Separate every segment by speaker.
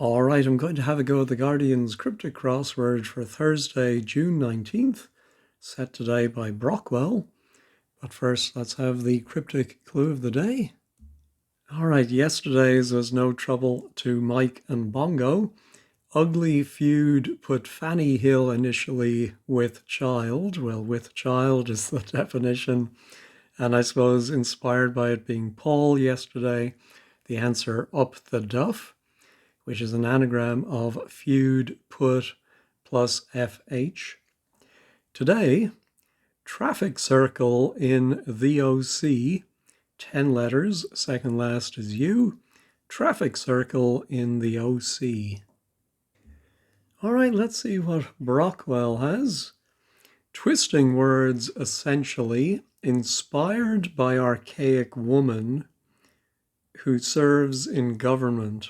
Speaker 1: All right, I'm going to have a go at the Guardian's Cryptic Crossword for Thursday, June 19th, set today by Brockwell. But first, let's have the cryptic clue of the day. All right, yesterday's was no trouble to Mike and Bongo. Ugly feud put Fanny Hill initially with child. Well, with child is the definition. And I suppose inspired by it being Paul yesterday, the answer up the duff, which is an anagram of feud put plus FH. Today, traffic circle in the OC, 10 letters, second last is U, traffic circle in the OC. All right, let's see what Brockwell has. Twisting words essentially, inspired by archaic woman who serves in government.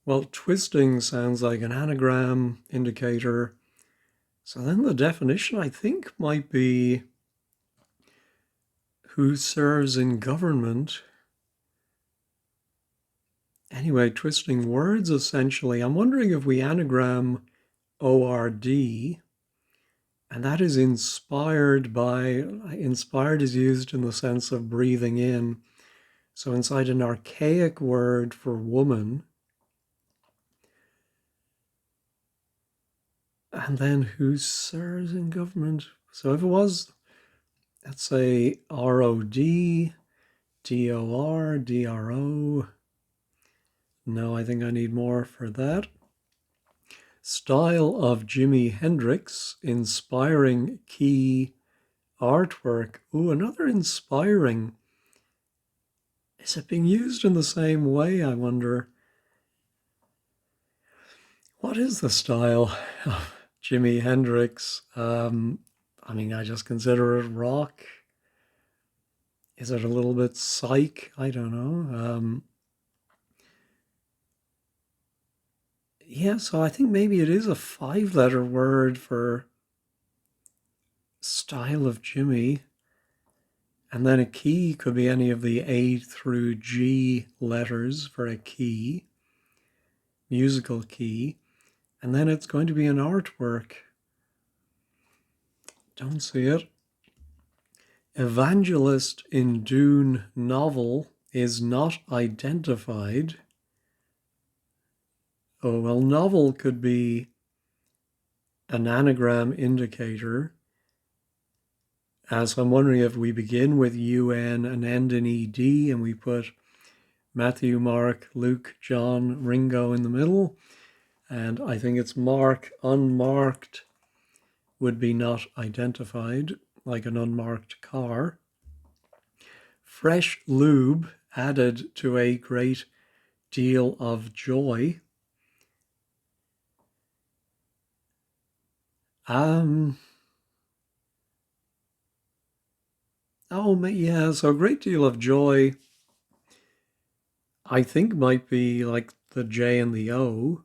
Speaker 1: Well, twisting sounds like an anagram indicator. So then the definition, I think, might be who serves in government. Anyway, twisting words essentially. I'm wondering if we anagram ORD, and that is inspired by, inspired is used in the sense of breathing in. So inside an archaic word for woman, and then who serves in government. So if it was, let's say ROD, DOR, DRO. No, I think I need more for that. Style of Jimi Hendrix, inspiring key artwork. Ooh, another inspiring. Is it being used in the same way, I wonder? What is the style of Jimi Hendrix? I just consider it rock. Is it a little bit psych? I don't know. Yeah, so I think maybe it is a 5-letter word for style of Jimmy. And then a key could be any of the A through G letters for a key, musical key. And then it's going to be an artwork. Don't see it. Evangelist in Dune novel is not identified. Oh, well, novel could be an anagram indicator. So I'm wondering if we begin with UN and end in ED and we put Matthew, Mark, Luke, John, Ringo in the middle. And I think it's Mark. Unmarked would be not identified, like an unmarked car. Fresh lube added to a great deal of joy. Oh, yeah, so a great deal of joy, I think might be like the J and the O.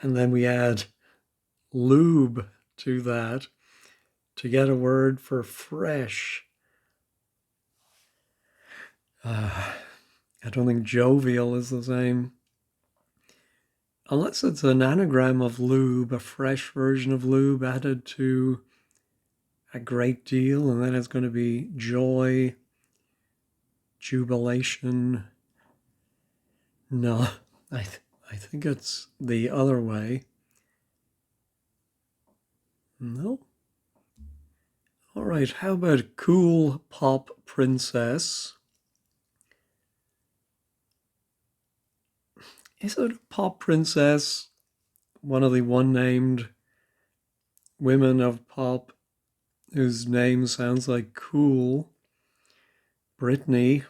Speaker 1: And then we add lube to that to get a word for fresh. I don't think jovial is the same. Unless it's an anagram of lube, a fresh version of lube added to a great deal, and then it's going to be joy, jubilation. No, I think it's the other way. No. All right, how about cool pop princess? Is it a pop princess? One of the one-named women of pop whose name sounds like cool. Britney,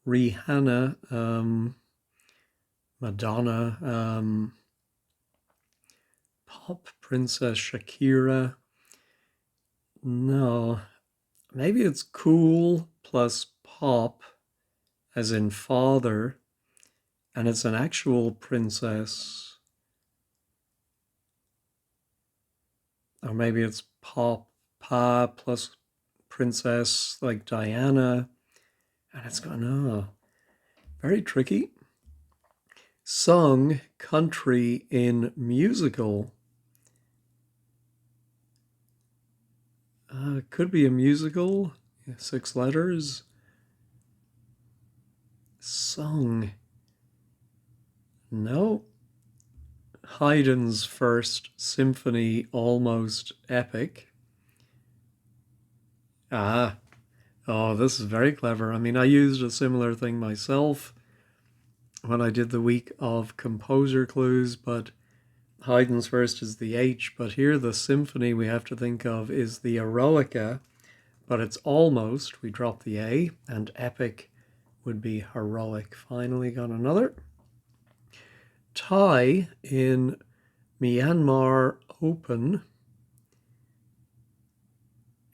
Speaker 1: Rihanna, Madonna, pop princess Shakira. No, maybe it's cool plus pop, as in father, and it's an actual princess. Or maybe it's pop, pa plus princess, like Diana. And it's going, oh, very tricky. Sung country in musical. Could be a musical. 6 letters. Sung. No. Haydn's first symphony, almost epic. Ah. Oh, this is very clever. I mean, I used a similar thing myself when I did the week of composer clues, but Haydn's first is the H, but here the symphony we have to think of is the Eroica, but it's almost, we drop the A, and epic would be heroic. Finally got another. Tie in Myanmar Open.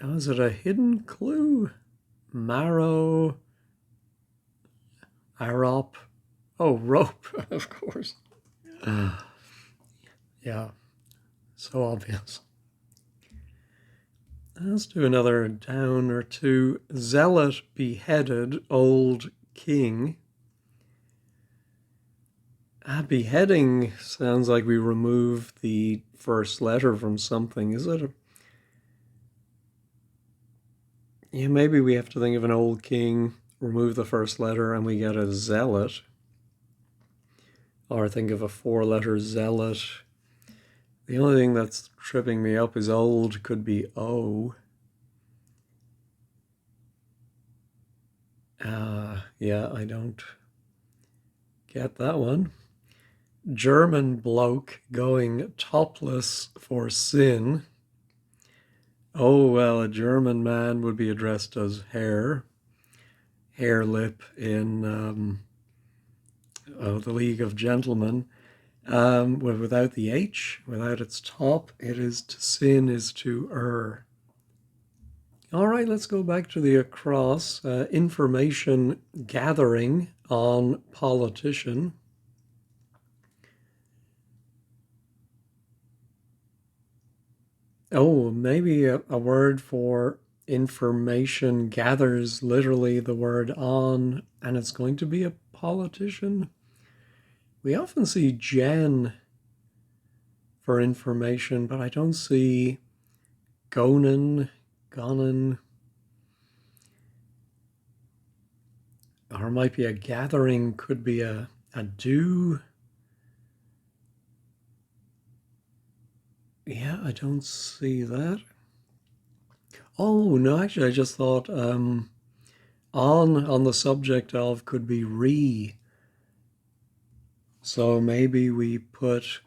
Speaker 1: Oh, is it a hidden clue? Marrow, Arop. Oh, rope, of course. Yeah, so obvious. Let's do another down or two. Zealot beheaded old king. Beheading sounds like we remove the first letter from something. Is it? Yeah, maybe we have to think of an old king, remove the first letter, and we get a zealot. Or think of a 4-letter zealot. The only thing that's tripping me up is old could be O. Yeah, I don't get that one. German bloke going topless for sin. Oh, well, a German man would be addressed as Herr. Hare lip in the League of Gentlemen. Without the H, without its top, it is to sin is to err. All right, let's go back to the across. Information gathering on politician. Oh, maybe a word for information gathers literally the word on, and it's going to be a politician. We often see Jen for information, but I don't see Gonen, or it might be a gathering, could be a do. Yeah, I don't see that. Oh, no, actually, I just thought on the subject of could be re. So maybe we put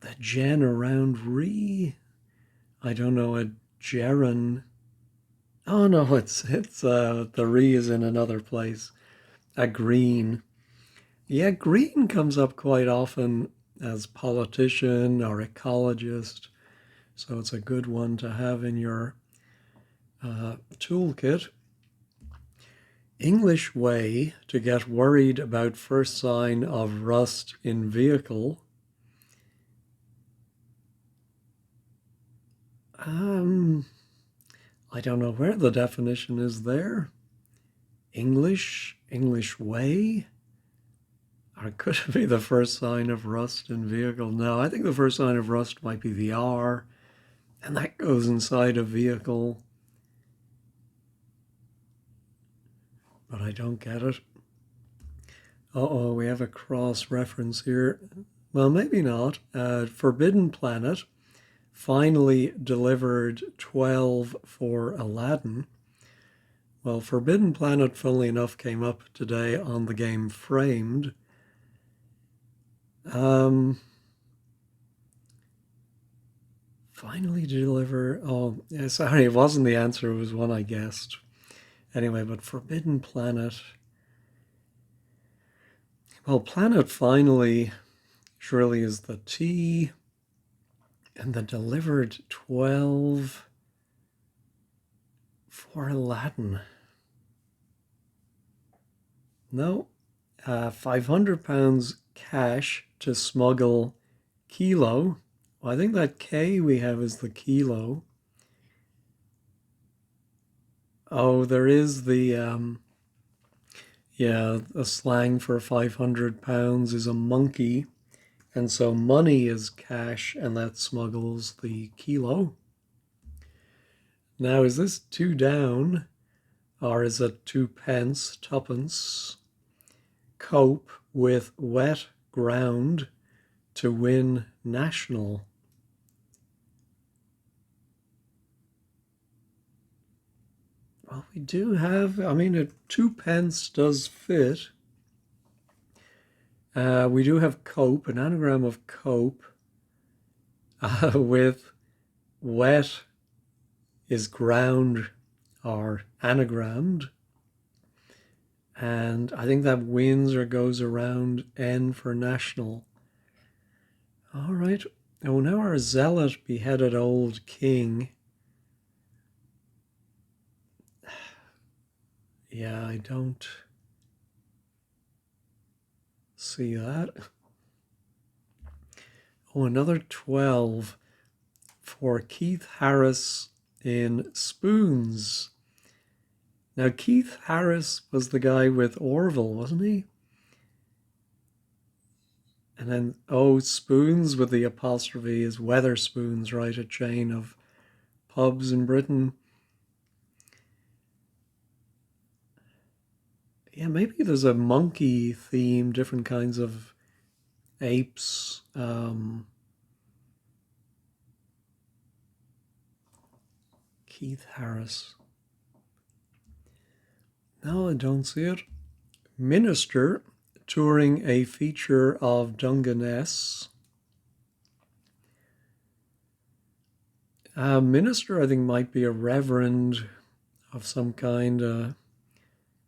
Speaker 1: the gen around re. I don't know, a gerund. Oh no, it's the re is in another place. A green. Yeah, green comes up quite often as politician or ecologist. So it's a good one to have in your toolkit. English way to get worried about first sign of rust in vehicle. I don't know where the definition is there. English way? Or could it be the first sign of rust in vehicle? No, I think the first sign of rust might be the R, and that goes inside a vehicle. But I don't get it. Uh-oh, we have a cross reference here. Well, maybe not. Forbidden Planet finally delivered 12 for Aladdin. Well, Forbidden Planet, funnily enough, came up today on the game Framed. Finally deliver. Oh, yeah, sorry, it wasn't the answer. It was one I guessed. Anyway, but Forbidden Planet. Well, Planet finally surely is the T. And the delivered 12 for Aladdin. No. £500 cash to smuggle kilo. Well, I think that K we have is the kilo. Oh, there is the, Yeah, a slang for £500 is a monkey. And so money is cash, and that smuggles the kilo. Now, is this two down, or is it two pence, tuppence? Cope with wet ground to win national. Well, we do have, I mean, a two pence does fit. We do have cope, an anagram of cope, with wet is ground or anagrammed. And I think that wins or goes around N for national. All right. Oh, now our zealot beheaded old king. Yeah, I don't see that. Oh, another 12 for Keith Harris in spoons. Now, Keith Harris was the guy with Orville, wasn't he? And then, oh, spoons with the apostrophe is Weatherspoons, right? A chain of pubs in Britain. Yeah, maybe there's a monkey theme, different kinds of apes. Keith Harris. No, I don't see it. Minister touring a feature of Dungeness. Minister, I think, might be a reverend of some kind,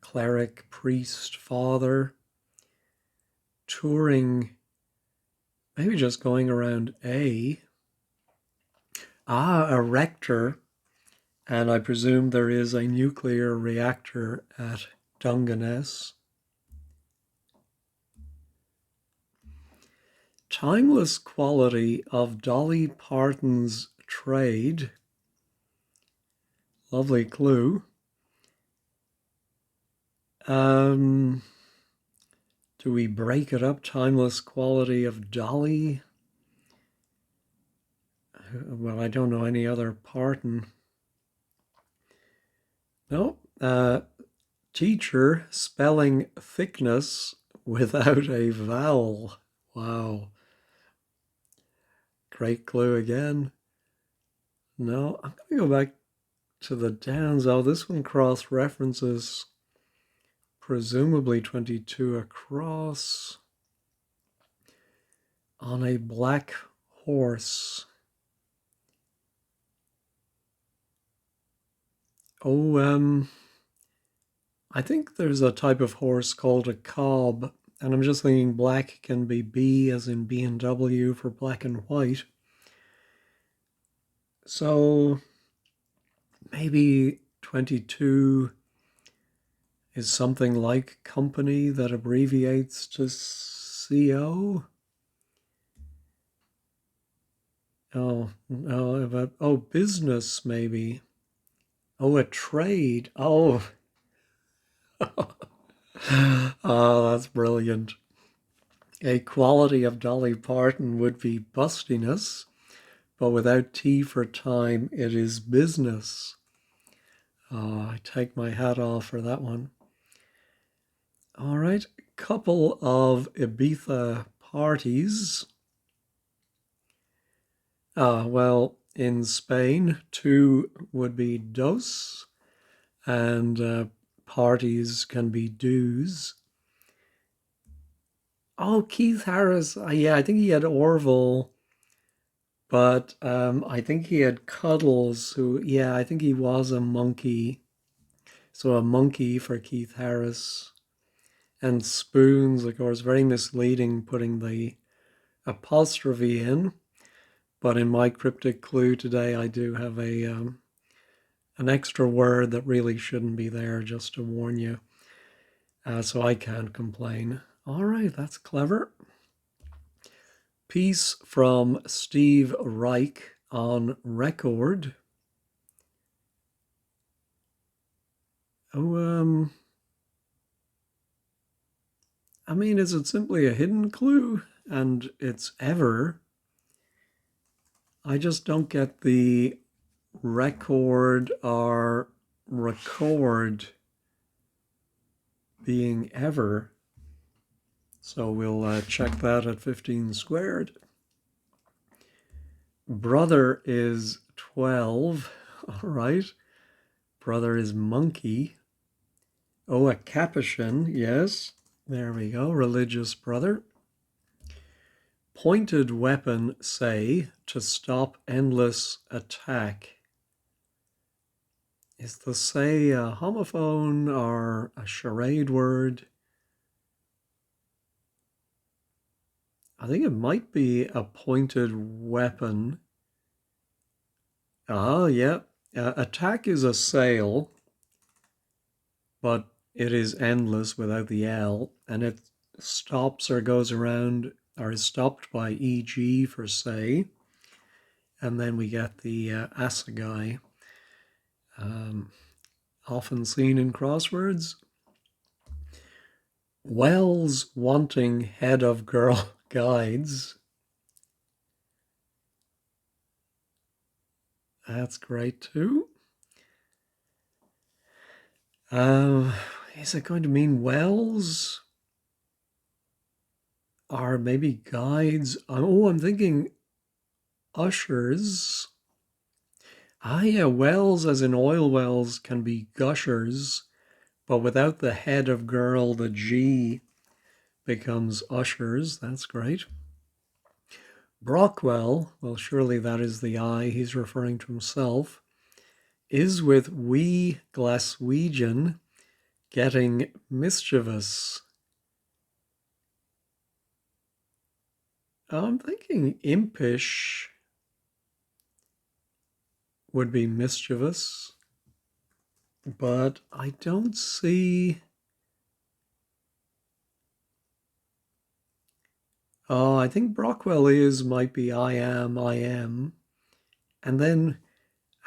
Speaker 1: cleric, priest, father. Touring, maybe just going around a. A rector, and I presume there is a nuclear reactor at Dungeness. Timeless quality of Dolly Parton's trade. Lovely clue. Do we break it up? Timeless quality of Dolly? Well, I don't know any other Parton. No. Teacher spelling thickness without a vowel. Wow. Great clue again. No, I'm going to go back to the downs. Oh, this one cross references presumably 22 across on a black horse. Oh, I think there's a type of horse called a cob, and I'm just thinking black can be B as in B&W for black and white. So maybe 22 is something like company that abbreviates to CO. Oh, no, but, oh, business maybe. Oh, a trade. Oh, oh, that's brilliant. A quality of Dolly Parton would be bustiness, but without T for time, it is business. Oh, I take my hat off for that one. All right, couple of Ibiza parties. Well, in Spain, two would be dos, and parties can be do's. Oh, Keith Harris. Yeah, I think he had Orville, but I think he had Cuddles, who, yeah, I think he was a monkey. So a monkey for Keith Harris. And spoons, of course, very misleading putting the apostrophe in. But in my cryptic clue today, I do have an extra word that really shouldn't be there, just to warn you. So I can't complain. All right, that's clever. Piece from Steve Reich on record. Oh, I mean, is it simply a hidden clue and it's ever? I just don't get the record or record being ever. So we'll check that at 15 squared. Brother is 12. All right. Brother is monkey. Oh, a Capuchin. Yes. There we go. Religious brother. Pointed weapon, say, to stop endless attack. Is the say a homophone or a charade word? I think it might be a pointed weapon. Ah, yeah. Attack is assail, but it is endless without the L, and it stops or goes around or is stopped by EG for say, and then we get the assegai, often seen in crosswords. Wells wanting head of girl guides. That's great too. Is it going to mean wells? Or maybe guides? Oh, I'm thinking ushers. Ah, yeah, wells as in oil wells can be gushers, but without the head of girl, the G becomes ushers. That's great. Brockwell, well, surely that is the I, he's referring to himself, is with wee Glaswegian getting mischievous. I'm thinking impish would be mischievous, but I don't see. Oh, I think Brockwell might be I am. And then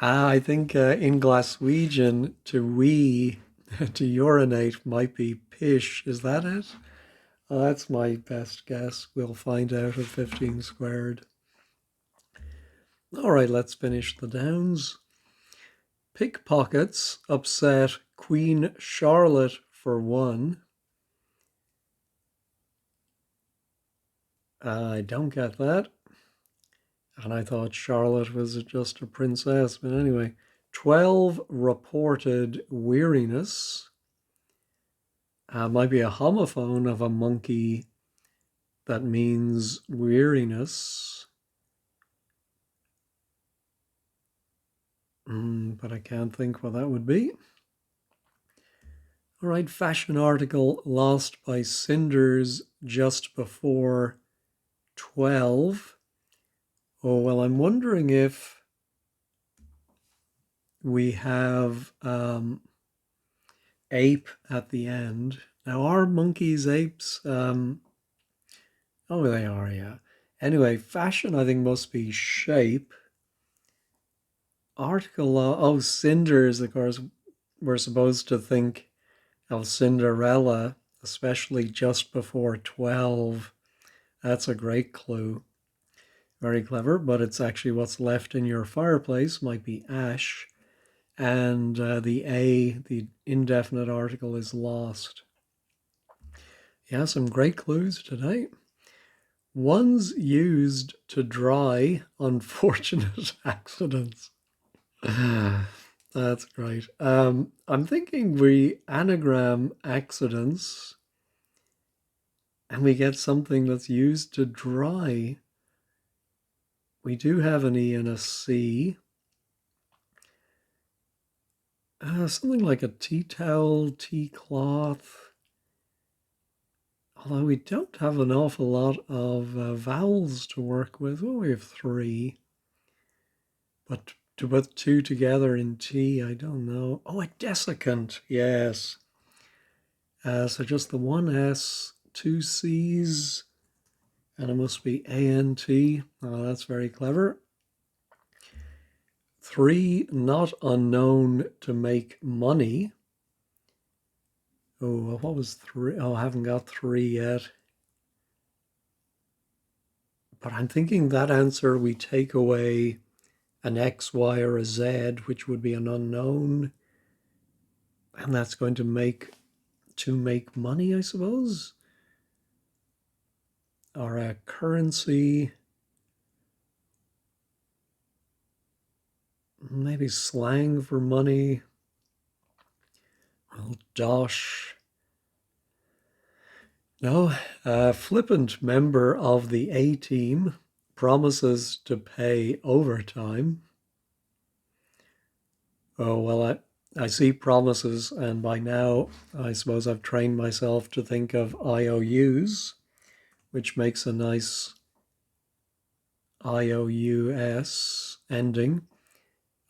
Speaker 1: I think in Glaswegian to wee, to urinate might be pish. Is that it? Oh, that's my best guess. We'll find out at 15 squared. All right, let's finish the downs. Pickpockets upset Queen Charlotte for 1. I don't get that. And I thought Charlotte was just a princess. But anyway, 12 reported weariness. Might be a homophone of a monkey that means weariness. But I can't think what that would be. All right, fashion article lost by cinders just before 12. Oh, well, I'm wondering if we have ape at the end. Now, are monkeys apes? Oh, they are, yeah. Anyway, fashion, I think, must be shape. Article, oh, cinders, of course, we're supposed to think of Cinderella, especially just before 12. That's a great clue. Very clever, but it's actually what's left in your fireplace, might be ash. And the indefinite article, is lost. Yeah, some great clues today. Ones used to dry unfortunate accidents. That's great. I'm thinking we anagram accidents and we get something that's used to dry. We do have an E and a C. Something like a tea towel, tea cloth. Although we don't have an awful lot of vowels to work with. Well, we have 3. But to put 2 together in tea, I don't know. Oh, a desiccant, yes. So just the 1 S, 2 C's, and it must be A-N-T. Oh, that's very clever. 3, not unknown to make money. Oh, what was 3? Oh, I haven't got 3 yet. But I'm thinking that answer we take away an X, Y, or a Z, which would be an unknown. And that's going to make money, I suppose. Or a currency. Maybe slang for money. Well, dosh. No, a flippant member of the A team promises to pay overtime. Oh, well, I see promises, and by now I suppose I've trained myself to think of IOUs, which makes a nice IOUS ending.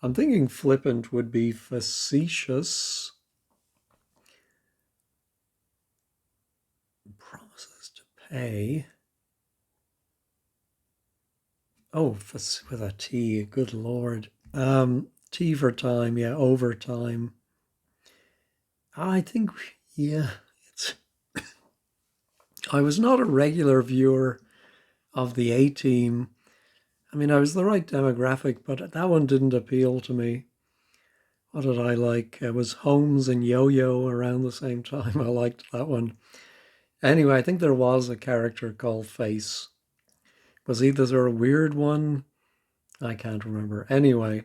Speaker 1: I'm thinking flippant would be facetious. Promises to pay. Oh, with a T, good Lord. T for time, yeah, overtime. I think, yeah, it's. I was not a regular viewer of the A team. I mean, I was the right demographic, but that one didn't appeal to me. What did I like? It was Holmes and Yo-Yo around the same time. I liked that one. Anyway, I think there was a character called Face. Was either a weird one? I can't remember. Anyway,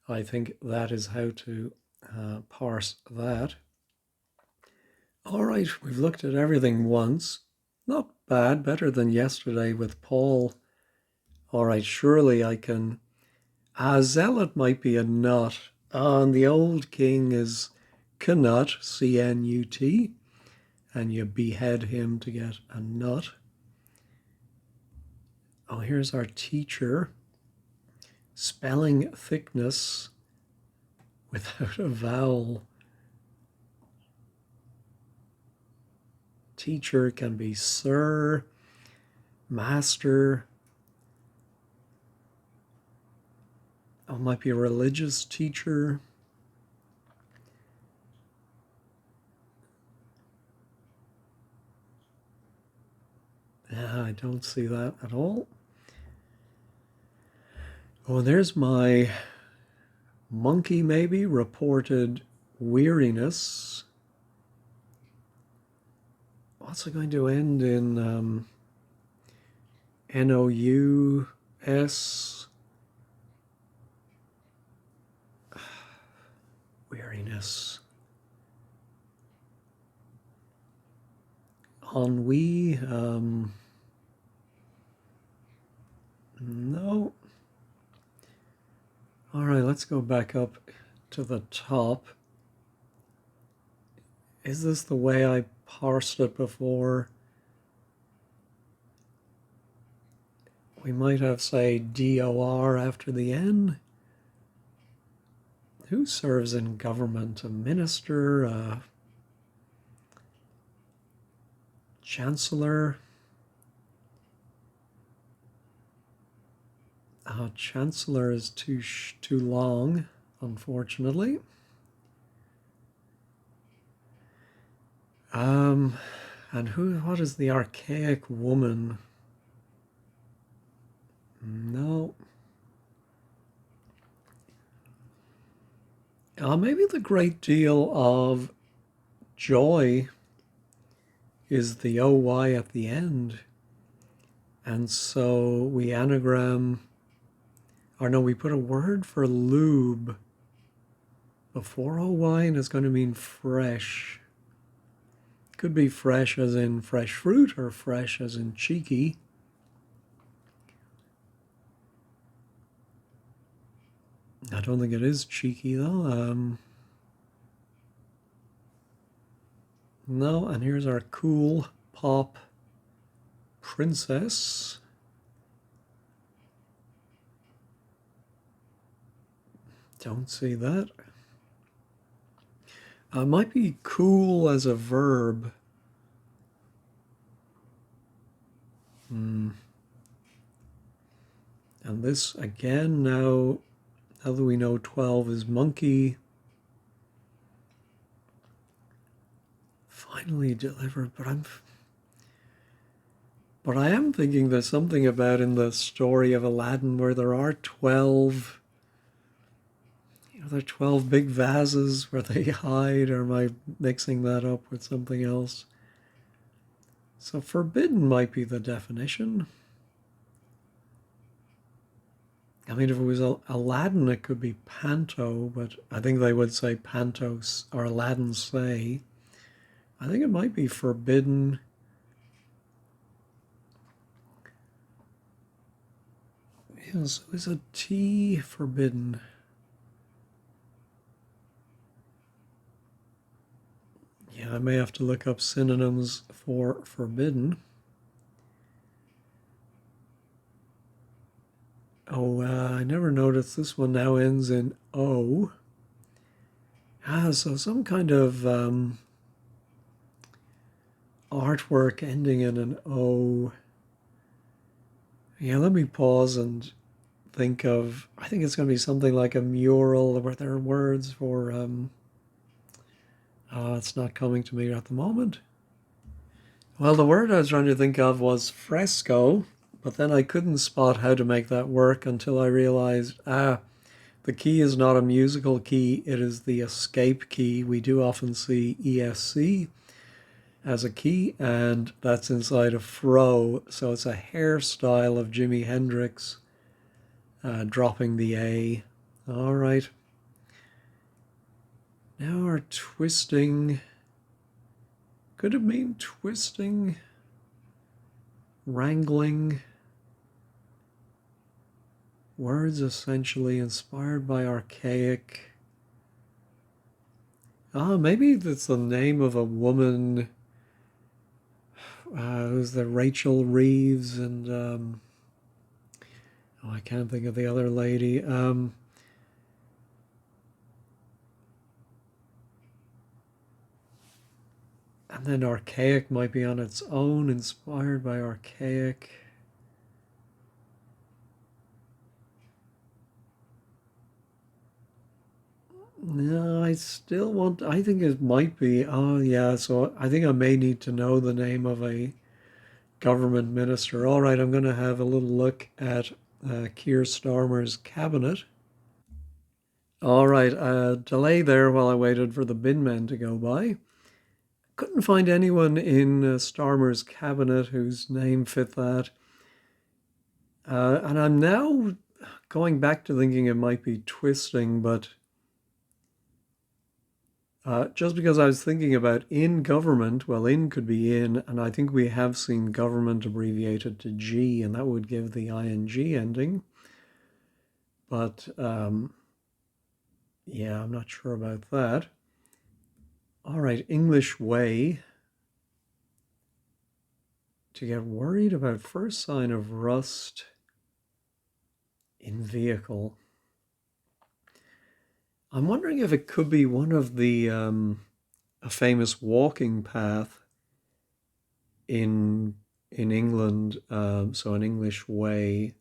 Speaker 1: I think that is how to parse that. All right, we've looked at everything once. Not bad, better than yesterday with Paul. All right, surely I can. Zealot might be a nut. And the old king is Canut, C-N-U-T, and you behead him to get a nut. Oh, here's our teacher. Spelling thickness without a vowel. Teacher can be sir, master. Oh, might be a religious teacher. Yeah, I don't see that at all. Oh, there's my monkey, maybe, reported weariness. What's it going to end in? N-O-U-S? Weariness. Ennui? No. All right, let's go back up to the top. Is this the way I parsed it before? We might have, say, D-O-R after the N. Who serves in government? A minister? A chancellor? Chancellor is too long, unfortunately. And what is the archaic woman? No. Maybe the great deal of joy is the OY at the end. And so we anagram, or no, we put a word for lube before OY, and it's going to mean fresh. Could be fresh as in fresh fruit or fresh as in cheeky. I don't think it is cheeky though. No, and here's our cool pop princess. Don't see that. Might be cool as a verb. And this again, now that we know 12 is monkey, finally delivered, but I am thinking there's something about in the story of Aladdin where there are 12, there are 12 big vases where they hide, or am I mixing that up with something else? So forbidden might be the definition. I mean, if it was Aladdin, it could be panto, but I think they would say pantos or Aladdin say. I think it might be forbidden. Yeah, so is a T forbidden? Yeah, I may have to look up synonyms for forbidden. Oh, I never noticed this one now ends in O. So some kind of artwork ending in an O. Yeah, let me pause and think of, I think it's going to be something like a mural where there are words for, it's not coming to me at the moment. Well, the word I was trying to think of was fresco, but then I couldn't spot how to make that work until I realized, the key is not a musical key, it is the escape key. We do often see ESC as a key, and that's inside a fro, so it's a hairstyle of Jimi Hendrix, dropping the A. All right. Now our twisting. Could it mean twisting? Wrangling? Words essentially inspired by archaic. Maybe that's the name of a woman. Who's the Rachel Reeves and I can't think of the other lady. And then archaic might be on its own, inspired by archaic. No, I still want, I think it might be, oh yeah, so I think I may need to know the name of a government minister. All right, I'm going to have a little look at Keir Starmer's cabinet. All right, delay there while I waited for the bin men to go by. Couldn't find anyone in Starmer's cabinet whose name fit that. And I'm now going back to thinking it might be twisting, but just because I was thinking about in government, well, in could be in, and I think we have seen government abbreviated to G, and that would give the ing ending. But yeah, I'm not sure about that. All right, English way. To get worried about first sign of rust in vehicle. I'm wondering if it could be one of the a famous walking path in England, so an English way,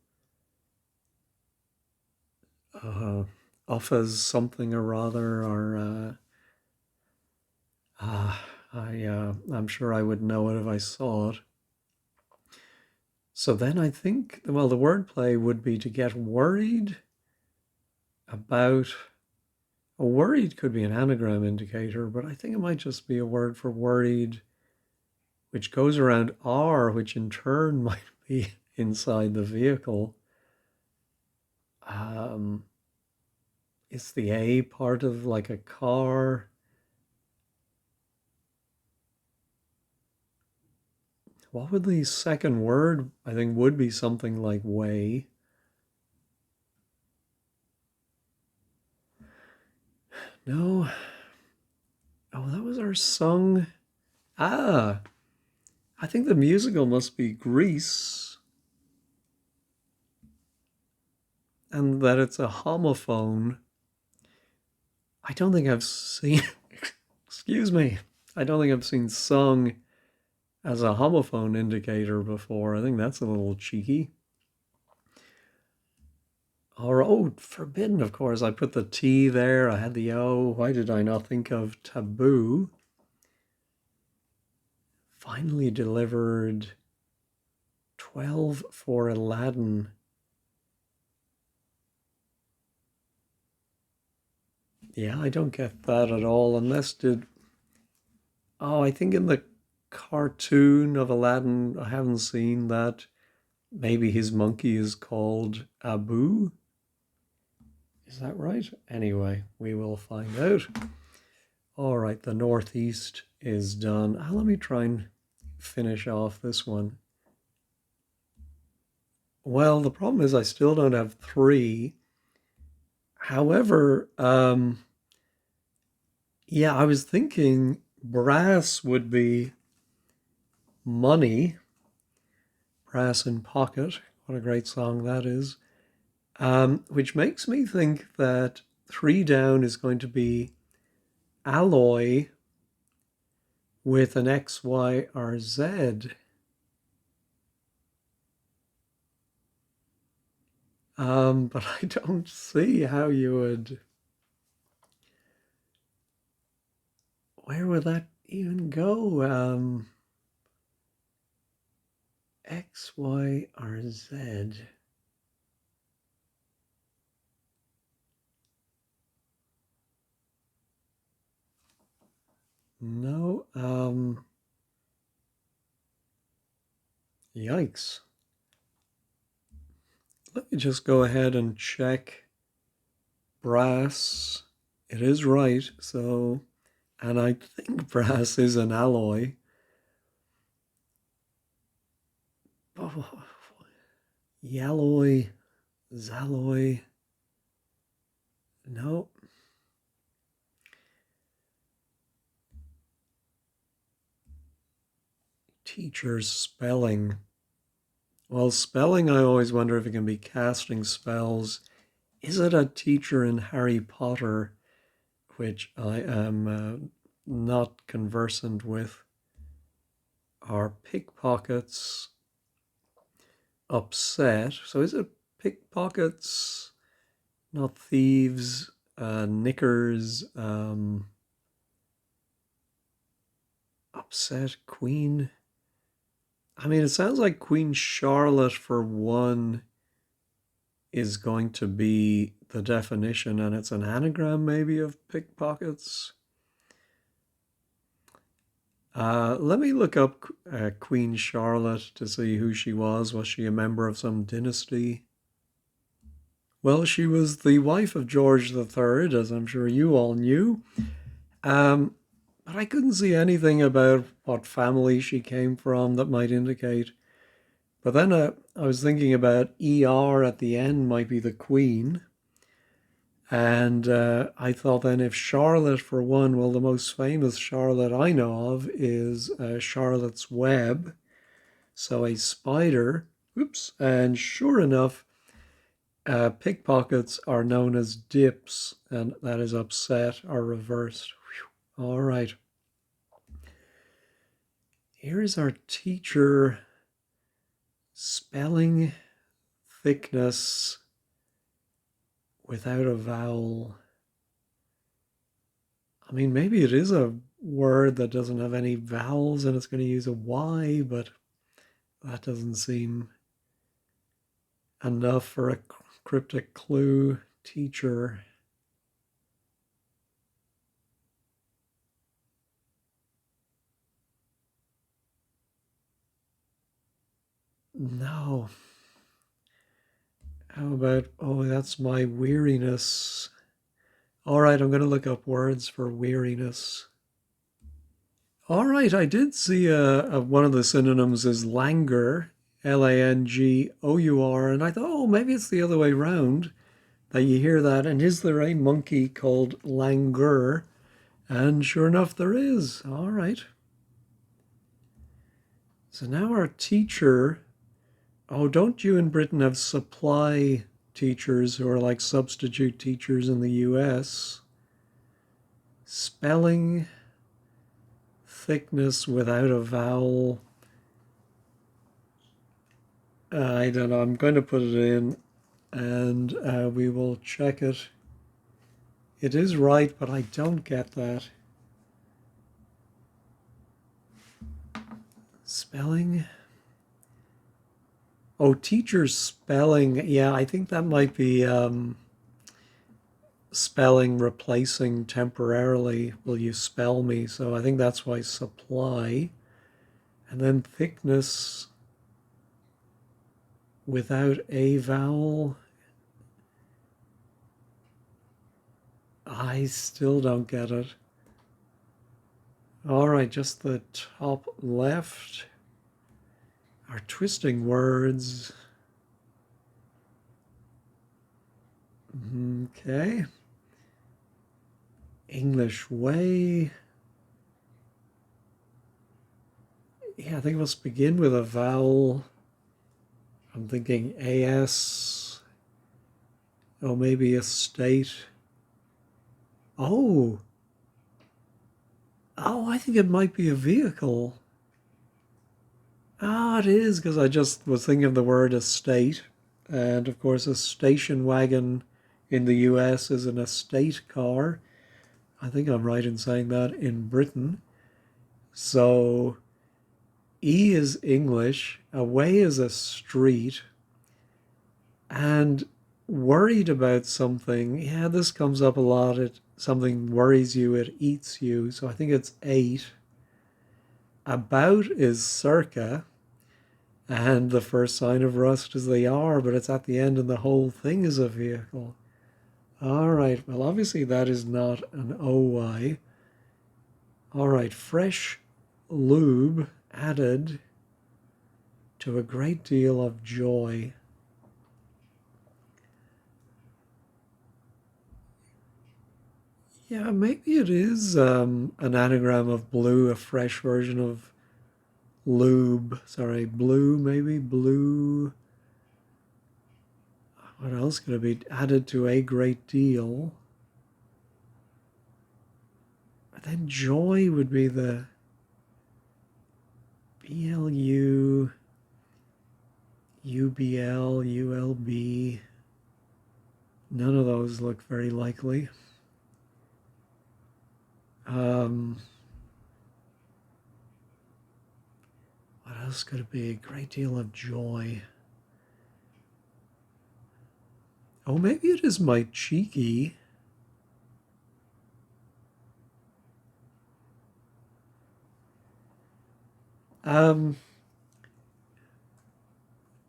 Speaker 1: offers something or other, or I'm sure I would know it if I saw it. So then I think, well, the wordplay would be to get worried about. A worried could be an anagram indicator, but I think it might just be a word for worried, which goes around R, which in turn might be inside the vehicle. Is the A part of like a car? What would the second word, I think, would be something like way. No. Oh, that was our song. I think the musical must be Grease, and that it's a homophone. I don't think I've seen, excuse me, I don't think I've seen sung as a homophone indicator before. I think that's a little cheeky. Or, oh, forbidden, of course. I put the T there. I had the O. Why did I not think of taboo? finally delivered 12 for Aladdin. Yeah, I don't get that at all, unless did... Oh, I think in the cartoon of Aladdin, I haven't seen that. Maybe his monkey is called Abu. Is that right? Anyway, we will find out. All right, the Northeast is done. Let me try and finish off this one. Well, the problem is I still don't have 3. However, yeah, I was thinking brass would be money. Brass in Pocket. What a great song that is. Which makes me think that 3 down is going to be alloy with an X, Y, or Z. But I don't see how you would... Where would that even go? X, Y, or Z? No. Yikes. Let me just go ahead and check brass. It is right, so... And I think brass is an alloy. Oh, yalloy, zalloy. No. Teacher's spelling. Well, spelling, I always wonder if it can be casting spells. Is it a teacher in Harry Potter, which I am not conversant with? Are pickpockets upset? So is it pickpockets, not thieves, knickers, upset, queen? I mean, it sounds like Queen Charlotte for 1 is going to be the definition, and it's an anagram maybe of pickpockets. Let me look up Queen Charlotte to see who she was. Was she a member of some dynasty? Well, she was the wife of George III, as I'm sure you all knew. But I couldn't see anything about what family she came from that might indicate. But then I was thinking about ER at the end might be the Queen. And I thought then if Charlotte for 1, well, the most famous Charlotte I know of is Charlotte's Web. So a spider. Oops. And sure enough, pickpockets are known as dips, and that is upset or reversed. Whew. All right. Here is our teacher. Spelling thickness without a vowel. I mean, maybe it is a word that doesn't have any vowels and it's going to use a Y, but that doesn't seem enough for a cryptic clue. Teacher. No. How about, oh, that's my weariness. All right, I'm going to look up words for weariness. All right, I did see one of the synonyms is languor, Langour, and I thought, oh, maybe it's the other way round that you hear that. And is there a monkey called languor? And sure enough, there is. All right. So now our teacher. Oh, don't you in Britain have supply teachers who are like substitute teachers in the US? Spelling thickness without a vowel. I don't know. I'm going to put it in and we will check it. It is right, but I don't get that. Spelling. Oh, teacher's spelling. Yeah, I think that might be spelling replacing temporarily. Will you spell me? So I think that's why supply. And then thickness without a vowel. I still don't get it. All right, just the top left are twisting words. Okay. English way. Yeah, I think it must begin with a vowel. I'm thinking AS. Oh, maybe a state. Oh. Oh, I think it might be a vehicle. Ah, it is, because I just was thinking of the word estate. And of course, a station wagon in the US is an estate car. I think I'm right in saying that in Britain. So E is English, away is a street, and worried about something. Yeah, this comes up a lot. Something worries you, it eats you. So I think it's 8. About is circa, and the first sign of rust is the R, but it's at the end and the whole thing is a vehicle. All right, well, obviously that is not an OY. All right, fresh lube added to a great deal of joy. Yeah, maybe it is an anagram of blue, a fresh version of lube. Sorry, blue, maybe blue. What else could it be? Added to a great deal. But then joy would be the BLU, UBL, ULB. None of those look very likely. What else could it be? A great deal of joy. Oh, maybe it is my cheeky.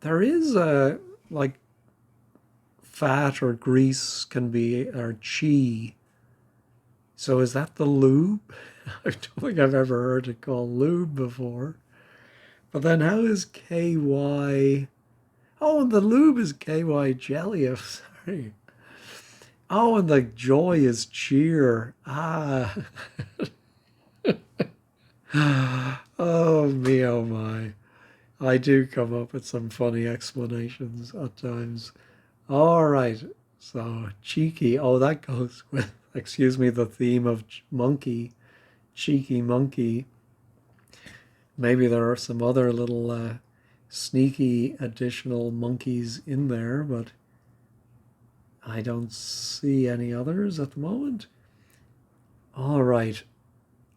Speaker 1: There is a, like, fat or grease can be, or chi. So is that the lube? I don't think I've ever heard it called lube before. But then how is KY? Oh, and the lube is KY jelly. I'm sorry. Oh, and the joy is cheer. Ah. Oh me, oh my. I do come up with some funny explanations at times. All right. So cheeky. Oh, that goes with, excuse me, the theme of monkey, cheeky monkey. Maybe there are some other little sneaky additional monkeys in there, but I don't see any others at the moment. All right.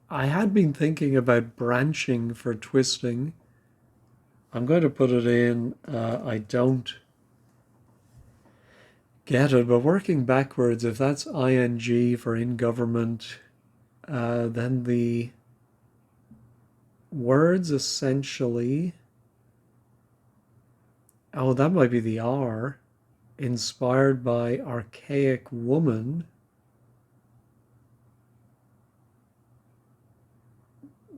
Speaker 1: I had been thinking about branching for twisting. I'm going to put it in. I don't get it, but working backwards, if that's ing for in government, then the words essentially, oh, that might be the R, inspired by archaic woman.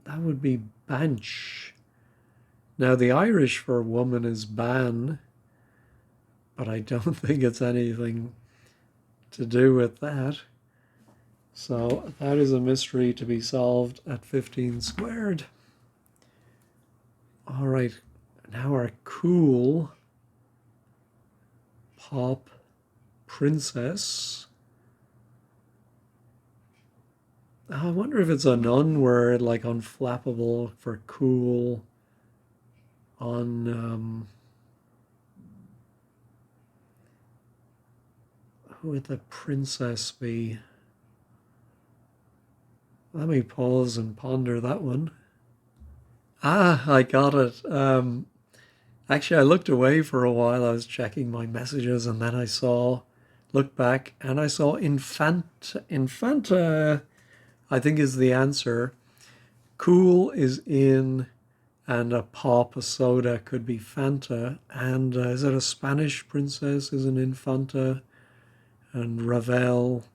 Speaker 1: That would be banch. Now, the Irish for woman is ban, but I don't think it's anything to do with that. So that is a mystery to be solved at 15 squared. All right, now our cool pop princess. I wonder if it's an unword like unflappable for cool. On who would the princess be? Let me pause and ponder that one. Ah, I got it. Actually, I looked away for a while. I was checking my messages, and then looked back, and I saw Infanta, I think is the answer. Cool is in, and a pop, a soda could be Fanta. And is it a Spanish princess? Is an Infanta? And Ravel,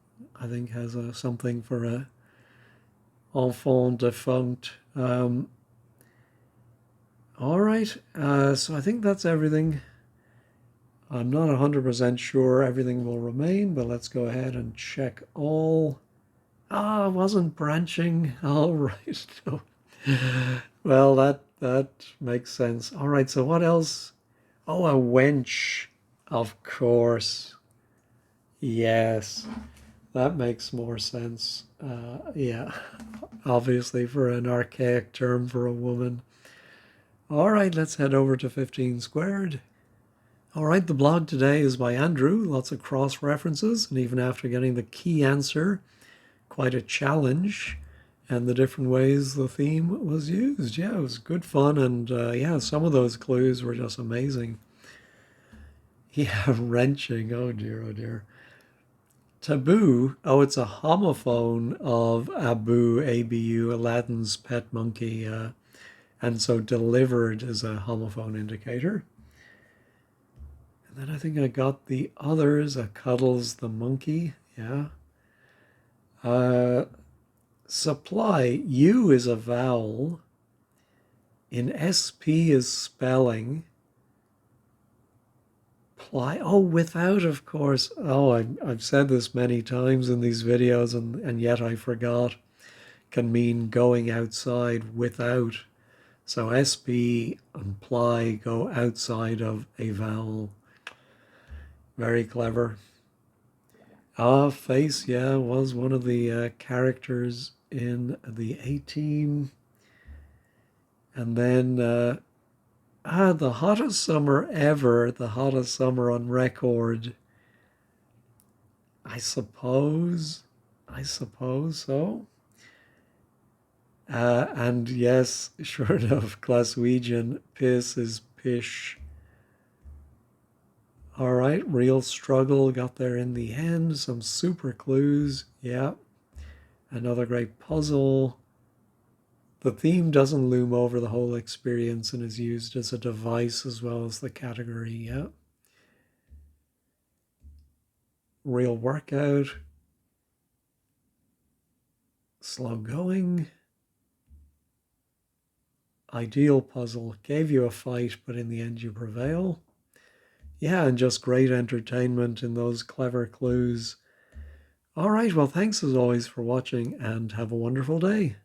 Speaker 1: I think, has something for a enfant defunct. All right, so I think that's everything. I'm not 100% sure everything will remain, but let's go ahead and check all. Ah, I wasn't branching. All right. No. Well, that makes sense. All right, so what else? Oh, a wench. Of course. Yes, that makes more sense. Yeah, obviously for an archaic term for a woman. All right, let's head over to 15 squared. All right, the blog today is by Andrew. Lots of cross references, and even after getting the key answer, quite a challenge, and the different ways the theme was used. Yeah, it was good fun, and yeah, some of those clues were just amazing. Yeah, wrenching. Oh dear, oh dear. Taboo. Oh, it's a homophone of Abu, ABU, Aladdin's pet monkey, and so delivered is a homophone indicator. And then I think I got the others. Cuddles the monkey. Yeah. Uh, supply. U is a vowel. In SP is spelling. Ply. Oh, without, of course. Oh, I've said this many times in these videos, and yet I forgot. Can mean going outside without. So SP and ply go outside of a vowel. Very clever. Ah, face, yeah, was one of the characters in the A-Team. And then, the hottest summer ever, the hottest summer on record. I suppose so. And yes, sure enough, Glaswegian, piss is pish. All right, real struggle, got there in the end. Some super clues, yeah. Another great puzzle. The theme doesn't loom over the whole experience and is used as a device as well as the category, yeah. Real workout. Slow going. Ideal puzzle. Gave you a fight, but in the end you prevail. Yeah, and just great entertainment in those clever clues. All right, well, thanks as always for watching and have a wonderful day.